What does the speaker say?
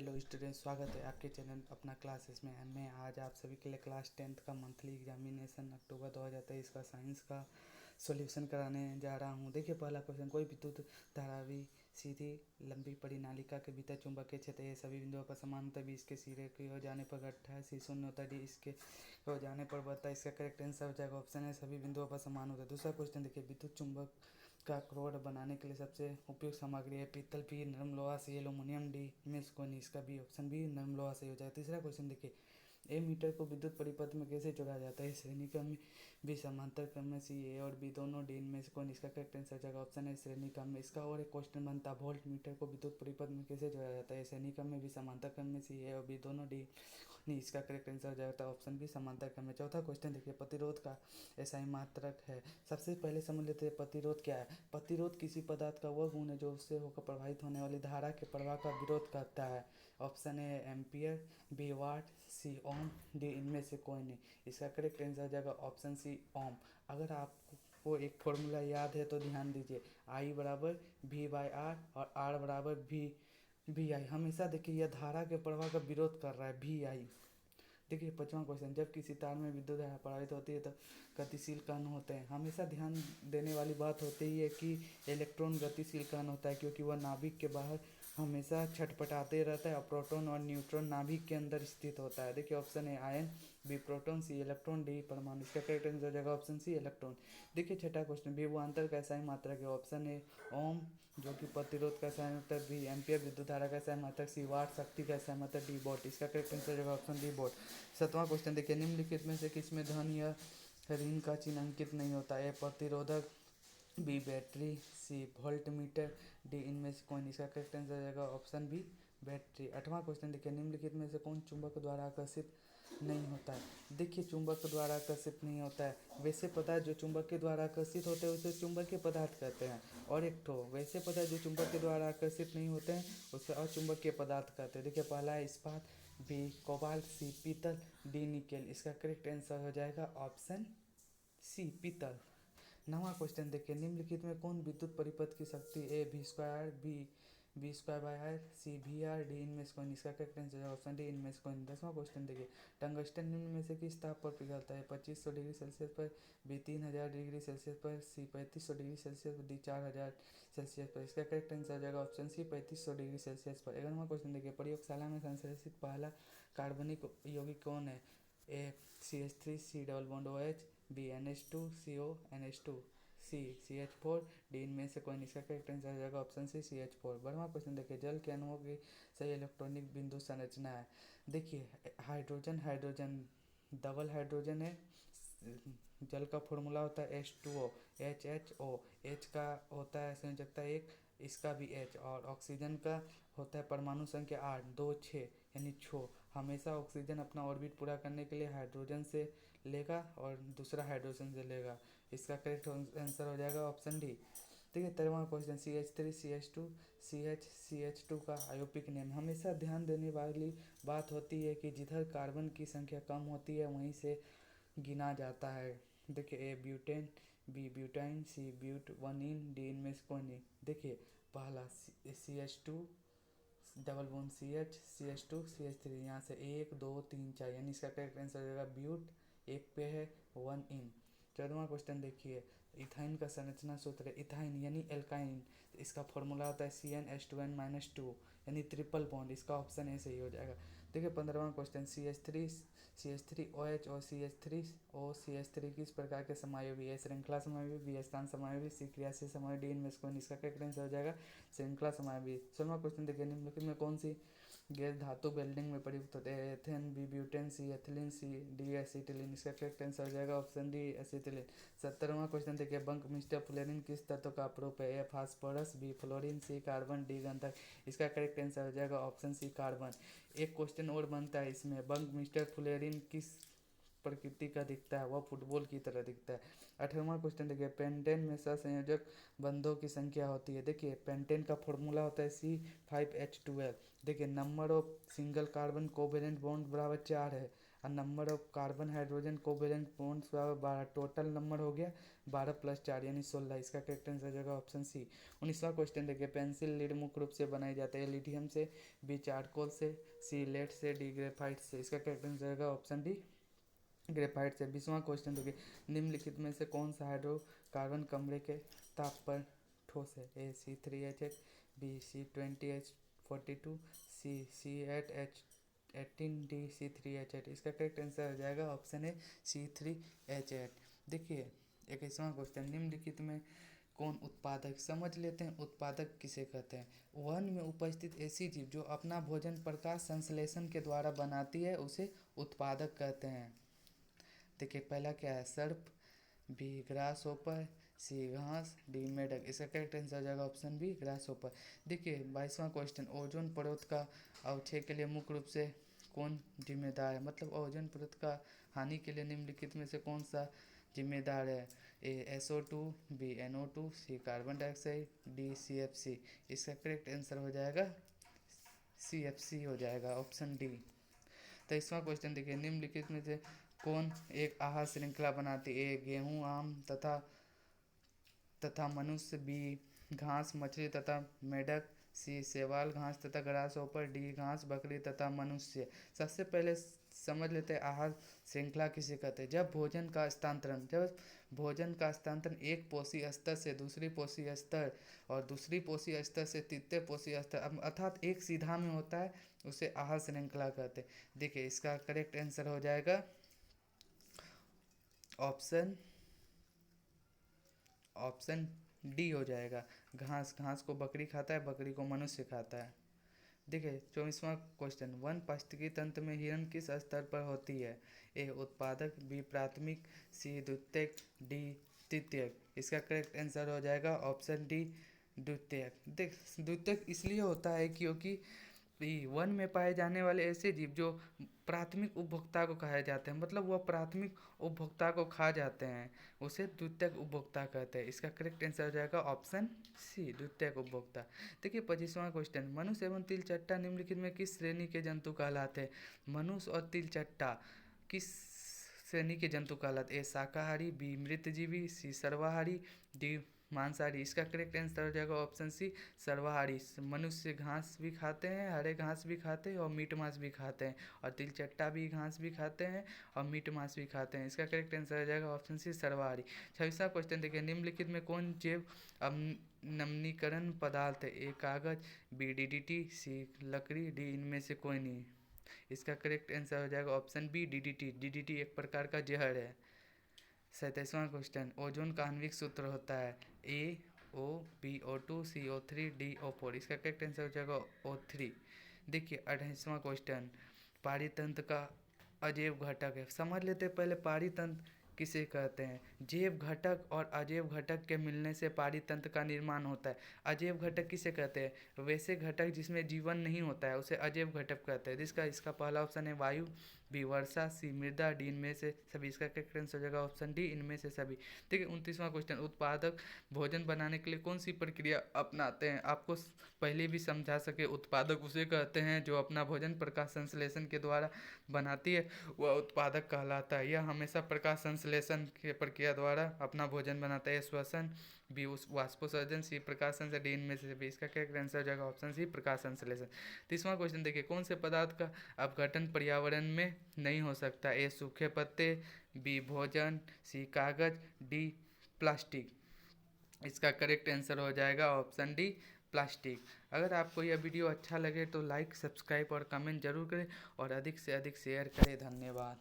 Hello student, स्वागत है आपके चैनल अपना क्लासेस में। मैं आज आप सभी के लिए क्लास 10th का मंथली एग्जामिनेशन अक्टूबर 2023 का साइंस का सॉल्यूशन कराने जा रहा हूं। देखिए, पहला क्वेश्चन, कोई विद्युत धारावी सीधी लंबी परिनालिका के भीतर चुंबकीय क्षेत्र ए सभी बिंदुओं पर समान होता है। बी इसके सिरे के हो जाने पर घटता है। सी शून्य होता है। डी इसके हो जाने पर बढ़ता है। इसका करेक्ट आंसर हो जाएगा ऑप्शन है सभी बिंदुओं पर समान होता है। दूसरा क्वेश्चन देखिए, विद्युत चुंबक का क्रोड बनाने के लिए सबसे उपयुक्त सामग्री है पीतल, बी नरम लोहा, सी एल्यूमिनियम, डी में से कोई नहीं। इसका बी ऑप्शन बी नरम लोहा सही हो जाएगा। तीसरा क्वेश्चन देखिए, ए मीटर को विद्युत परिपथ में कैसे जोड़ा जाता है। श्रेणी क्रम में, बी समांतर क्रम में, सी ए और बी दोनों, डी इनमें से कौन। इसका करेक्ट आंसर जाएगा ऑप्शन है श्रेणी क्रम में। इसका और एक क्वेश्चन बनता है, वोल्ट मीटर को विद्युत परिपथ में कैसे जोड़ा जाता है। श्रेणी क्रम में, बी समांतर क्रम में, सी ए और बी दोनों, डी नहीं। इसका करेक्ट आंसर हो जाएगा ऑप्शन बी समांतर क्रम में। चौथा क्वेश्चन देखिए, प्रतिरोध का ऐसा मात्रक है। सबसे पहले समझ लेते हैं प्रतिरोध क्या है। प्रतिरोध किसी पदार्थ का वह गुण है जो उससे होकर प्रभावित होने वाली धारा के प्रवाह का विरोध करता है। Option A ampere, B watt, C ohm, D इनमें से कोई नहीं। इसका करेक्ट आंसर हो जाएगा ऑप्शन सी ओम। अगर आपको एक फॉर्मूला याद है तो ध्यान दीजिए, आई बराबर वी बाई आर और आर बराबर वी आई। हमेशा देखिए यह धारा के प्रवाह का विरोध कर रहा है, वी आई। देखिए, पांचवा क्वेश्चन, जब किसी तार में विद्युत धारा प्रवाहित होती है तो गतिशील कण होते हैं। हमेशा ध्यान देने वाली बात होती ही है कि इलेक्ट्रॉन गतिशील कण होता है, क्योंकि वह नाभिक के बाहर हमेशा छटपटाते रहता है और प्रोटॉन और न्यूट्रॉन नाभिक के अंदर स्थित होता है। देखिए, ऑप्शन है आयन, बी प्रोटॉन, सी इलेक्ट्रॉन, डी परमाणु। इसका करेक्ट आंसर हो जाएगा ऑप्शन सी इलेक्ट्रॉन। देखिए, छठा क्वेश्चन, विभवांतर का एसआई मात्रक है। ऑप्शन है ओम, जो कि प्रतिरोध का एसआई मात्रक, बी एम्पियर विद्युत धारा का एसआई मात्रक, सी वाट शक्ति का एसआई मात्रक, डी वोल्ट। इसका करेक्ट आंसर हो जाएगा ऑप्शन डी वोल्ट। सातवां क्वेश्चन देखिए, निम्नलिखित में से किसमें धन या ऋण का चिन्ह अंकित नहीं होता है। प्रतिरोधक, B battery, C voltmeter, D इनमें से कौन। इसका करेक्ट आंसर हो जाएगा ऑप्शन बी बैटरी। आठवां क्वेश्चन देखिए, निम्नलिखित में से कौन चुंबक द्वारा आकर्षित नहीं होता है। देखिए, चुंबक द्वारा आकर्षित नहीं होता है वैसे पदार्थ जो चुंबक के द्वारा आकर्षित होते हैं उसे चुंबकीय पदार्थ कहते हैं, और एक ठो वैसे पदार्थ जो चुंबक के द्वारा आकर्षित नहीं होते हैं उसे अचुंबकीय पदार्थ कहते हैं। देखिए, पहला है इस्पात, बी कोबाल्ट, सी पीतल, डी निकेल। इसका करेक्ट आंसर हो जाएगा ऑप्शन सी पीतल। नवा क्वेश्चन देखिए, निम्नलिखित में कौन विद्युत परिपथ की शक्ति A V square, B square by R, C V R, D इनमें से कौन। इसका करेक्ट आंसर है ऑप्शन डी इनमें से कौन। 10वां क्वेश्चन देखिए, टंगस्टन निम्न में से किस ताप पर पिघलता है। 2500 डिग्री सेल्सियस पर, बी 3000 डिग्री सेल्सियस पर, सी 3500 डिग्री सेल्सियस पर, डी 4000 सेल्सियस पर। इसका करेक्ट आंसर हो जाएगा ऑप्शन सी 3500 डिग्री सेल्सियस पर। 11वां क्वेश्चन देखिए, प्रयोगशाला में संश्लेषित पहला कार्बनिक यौगिक कौन है। A CH3, C double bond OH, B NH2, C O NH2, C CH4, D इनमें से कोई। इसका करेक्ट आंसर हो जाएगा ऑप्शन सी CH4। 12वां क्वेश्चन देखिए, जल के अणुओं की सही इलेक्ट्रॉनिक बिंदु संरचना है। देखिए, हाइड्रोजन हाइड्रोजन डबल हाइड्रोजन है। जल का फॉर्मूला होता है H2O, HHO। H का होता है संयोजकता 1, इसका भी H। और ऑक्सीजन का होता है परमाणु संख्या 8, 2, 6 यानी 6। हमेशा ऑक्सीजन अपना ऑर्बिट पूरा करने के लिए हाइड्रोजन से लेगा और दूसरा हाइड्रोजन से लेगा। इसका करेक्ट आंसर हो जाएगा ऑप्शन डी। ठीक है, 13वां क्वेश्चन, CH3, CH2, CH2 का आयोपिक नेम। हमेशा ध्यान देने वाली बात होती है कि जिधर कार्बन की संख्या कम होती है वहीं से गिना जाता है। देखिए, A butane, B butyne, C but 1 D इनमें से कौन नहीं। देखिए, पहला CH2 double bond CH2 CH3, यहाँ से 1 2 3 4 यानी इसका करेक्ट आंसर हो जाएगा ब्यूट। एक पे है 1 इन। 14वां क्वेश्चन देखिए, इथाइन का संरचना सूत्र है। इथाइन यानी एल्काइन, तो इसका फॉर्मूला होता है CnH2n-2 यानी ट्रिपल बॉन्ड। इसका ऑप्शन ए सही हो जाएगा। देखिए, 15वां क्वेश्चन, CH3OH और CH3O किस प्रकार के समायोगी है। श्रृंखला समायोगी, बी स्थान समायोगी, सी क्रियाशील समायोगी, डी इनमें से कौन। इसका करेक्ट आंसर हो जाएगा श्रृंखला समायोगी। 16वां क्वेश्चन देखिए, निम्नलिखित में कौन सी गैस धातु वेल्डिंग में प्रयुक्त होते हैं। एथेन, बी ब्यूटेन, सी एथिलीन, सी डी एसिटिलीन। इसका करेक्ट आंसर हो जाएगा ऑप्शन डी एसिटिलीन। 17वां क्वेश्चन देखिए, बंक मिस्टर फ्लोरीन किस तत्व का अपरूप है। ए फास्फोरस, बी फ्लोरीन, सी कार्बन, डी गंधक। इसका करेक्ट आंसर हो जाएगा ऑप्शन सी कार्बन। एक क्वेश्चन और बनता है इसमें, बंक मिस्टर फ्लोरीन किस प्रकृति का दिखता है। वह फुटबॉल की तरह दिखता है। 18वां क्वेश्चन देखिए, पेंटेन में सहसंयोजक बंधों की संख्या होती है। देखिए, पेंटेन का फॉर्मूला होता है C5H12। देखिए, number of single carbon covalent bond बराबर 4 है। और number of carbon hydrogen covalent bonds बराबर 12, टोटल नंबर हो गया 12 + 4 यानी 16। इसका करेक्ट आंसर हो जाएगा ऑप्शन सी। 19वां क्वेश्चन देखिए, पेंसिल लीड मुख्य रूप से बनाई जाती है लिथियम से, बी चारकोल से, सी लेड से, डी ग्रेफाइट से। इसका करेक्ट आंसर होगा ऑप्शन डी ग्रेफाइट से। 20वां क्वेश्चन देखिए, निम्नलिखित में से कौन सा हाइड्रोकार्बन कमरे के ताप पर ठोस है? ए C3H8, बी C20H42, सी C8H18, डी C3H8। इसका करेक्ट आंसर हो जाएगा ऑप्शन ए C3H8। देखिए 21वां क्वेश्चन, निम्नलिखित में कौन उत्पादक? समझ लेते हैं उत्पादक किसे कहते हैं। वन में उपस्थित ऐसी जीव जो अपना भोजन प्रकाश संश्लेषण के द्वारा बनाती है उसे उत्पादक कहते हैं। देखिए पहला क्या है? सर्प, बी ग्रास होपर, सी घास, डी मेढक। इसका करेक्ट आंसर हो जाएगा ऑप्शन बी ग्रास होपर। देखिए 22वां क्वेश्चन, ओजोन परत का अवक्षय के लिए मुख्य रूप से कौन जिम्मेदार है? मतलब ओजोन परत का हानि के लिए निम्नलिखित में से कौन सा जिम्मेदार है? ए SO2, बी NO2, सी कार्बन डाइऑक्साइड, डी CFC। इसका करेक्ट आंसर हो जाएगा CFC हो जाएगा ऑप्शन डी। 23वां क्वेश्चन देखिए, निम्नलिखित में से कौन एक आहार श्रृंखला बनाती है? ए गेहूँ, आम तथा मनुष्य, बी घास, मछली तथा मेढक, सी शैवाल, घास तथा ग्रास होपर, डी घास, बकरी तथा मनुष्य। सबसे पहले समझ लेते हैं आहार श्रृंखला किसे कहते हैं। जब भोजन का स्थानांतरण एक पोषी स्तर से दूसरी पोषी स्तर और दूसरी पोषी स्तर से तृतीय पोषी स्तर अर्थात एक सीधा में होता है उसे आहार श्रृंखला कहते हैं। देखिए इसका करेक्ट आंसर हो जाएगा ऑप्शन डी हो जाएगा। घास को बकरी खाता है, बकरी को मनुष्य खाता है। देखिए 24वां क्वेश्चन, वन पारिस्थितिकी तंत्र में हिरण किस स्तर पर होती है? ए उत्पादक, बी प्राथमिक, सी द्वितीयक, डी तृतीयक। इसका करेक्ट आंसर हो जाएगा ऑप्शन डी द्वितीयक। देख द्वितीयक इसलिए होता है क्योंकि वन में पाए जाने वाले ऐसे जीव जो प्राथमिक उपभोक्ता को खाए जाते हैं, मतलब वह प्राथमिक उपभोक्ता को खा जाते हैं, उसे द्वितीयक उपभोक्ता कहते हैं। इसका करेक्ट आंसर हो जाएगा ऑप्शन सी द्वितीयक उपभोक्ता। देखिए 25वां क्वेश्चन, मनुष्य एवं तिलचट्टा निम्नलिखित में किस श्रेणी के जंतु कहलाते हैं? मनुष्य और तिलचट्टा किस श्रेणी के जंतु कहलाते? ए शाकाहारी, बी मृतजीवी, सी सर्वाहारी, डी मांसाहारी। इसका करेक्ट आंसर हो जाएगा ऑप्शन सी सर्वाहारी। मनुष्य घास भी खाते हैं, हरे घास भी खाते हैं और मीट मांस भी खाते हैं, और तिलचट्टा भी घास भी खाते हैं और मीट मांस भी खाते हैं। इसका करेक्ट आंसर हो जाएगा ऑप्शन सी सर्वाहारी। 26वां क्वेश्चन देखिए, निम्नलिखित में कौन जैव नवीनीकरण पदार्थ है? ए कागज, बी DDT, सी लकड़ी, डी इनमें से कोई नहीं। इसका करेक्ट आंसर हो जाएगा ऑप्शन बी DDT एक प्रकार का जहर है। 27वां क्वेश्चन, ओजोन का आणविक सूत्र होता है? AO, BO2, CO3, DO4। इसका करेक्ट आंसर हो जाएगा O3। देखिए 28वां क्वेश्चन, पारितंत्र का अजैव घटक है। समझ लेते हैं पहले पारितंत्र किसे कहते हैं। जैव घटक और अजैव घटक के मिलने से पारितंत्र का निर्माण होता है। अजैव घटक किसे कहते हैं? वैसे घटक जिसमें जीवन नहीं होता है उसे अजैव घटक कहते हैं। इसका पहला ऑप्शन है वायु, बी वर्षा, सी मृदा, डी इनमें से सभी। इसका करेक्ट आंसर हो जाएगा ऑप्शन डी इनमें से सभी। देखिए 29वां क्वेश्चन, उत्पादक भोजन बनाने के लिए कौन सी प्रक्रिया अपनाते हैं? आपको पहले भी समझा सके, उत्पादक उसे कहते हैं जो अपना भोजन प्रकाश संश्लेषण के द्वारा बनाती है, वह उत्पादक कहलाता है। यह हमेशा प्रकाश संश्लेषण की प्रक्रिया द्वारा अपना भोजन बनाता है। श्वसन, बी वाष्पोत्सर्जन, सी प्रकाश संश्लेषण, डी इनमें से भी। इसका करेक्ट आंसर हो जाएगा ऑप्शन सी प्रकाश संश्लेषण। 30वां क्वेश्चन देखिए, कौन से पदार्थ का अपघटन पर्यावरण में नहीं हो सकता? ए सूखे पत्ते, बी भोजन, सी कागज, डी प्लास्टिक। इसका करेक्ट आंसर हो जाएगा ऑप्शन डी प्लास्टिक। अगर आपको यह वीडियो अच्छा लगे तो लाइक, सब्सक्राइब और कमेंट जरूर करें और अधिक से अधिक शेयर करें। धन्यवाद।